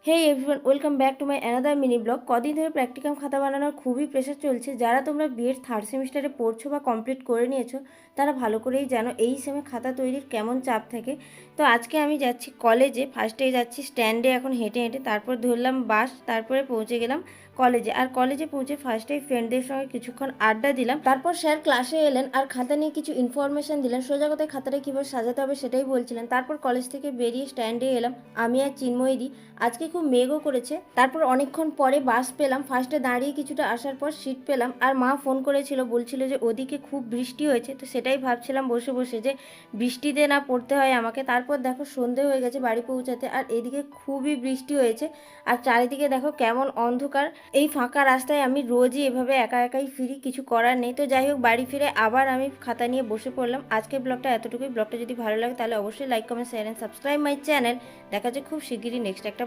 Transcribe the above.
Hey everyone, welcome back to my another mini blog. কদিন ধরে practicum খাতা বানানোর খুবই প্রেশার চলছে। যারা তোমরা বিএড থার্ড সেমিস্টারে পড়ছো বা কমপ্লিট করে নিয়েছো তারা ভালো করেই জানো এই সেমে খাতা তৈরির কেমন চাপ থাকে। তো আজকে আমি যাচ্ছি কলেজে, ফার্স্টে যাচ্ছি স্ট্যান্ডে এখন হেঁটে হেঁটে, তারপর ধরলাম বাস, তারপরে পৌঁছে গেলাম কলেজে। আর কলেজে পৌঁছে ফার্স্টেই ফ্রেন্ডদের সঙ্গে কিছুক্ষণ আড্ডা দিলাম। তারপর স্যার ক্লাসে এলেন আর খাতা নিয়ে কিছু ইনফরমেশন দিলেন। সোজা কথায় খাতাটা কীভাবে সাজাতে হবে সেটাই বলছিলেন। তারপর কলেজ থেকে বেরিয়ে স্ট্যান্ডে এলাম আমি আর চিন্ময়দি। আজকে খুব মেঘও করেছে। তারপর অনেকক্ষণ পরে বাস পেলাম। ফার্স্টে দাঁড়িয়ে কিছুটা আসার পর সিট পেলাম। আর মা ফোন করেছিল, বলছিল যে ওদিকে খুব বৃষ্টি হয়েছে। তো সেটাই ভাবছিলাম বসে বসে যে বৃষ্টিতে না পড়তে হয় আমাকে। তারপর দেখো সন্ধে হয়ে গেছে বাড়ি পৌঁছাতে, আর এদিকে খুবই বৃষ্টি হয়েছে। আর চারিদিকে দেখো কেমন অন্ধকার। এই ফাঁকা রাস্তায় আমি রোজই এভাবে একা একাই ফিরি, কিছু করার নেই। তো যাই হোক, বাড়ি ফিরে আবার আমি খাতা নিয়ে বসে পড়লাম। আজকের ব্লগটা এতটুকুই। ব্লগটা যদি ভালো লাগে তাহলে অবশ্যই like, comment, share and subscribe my channel. দেখা যাচ্ছে খুব শিগগিরই নেক্সট একটা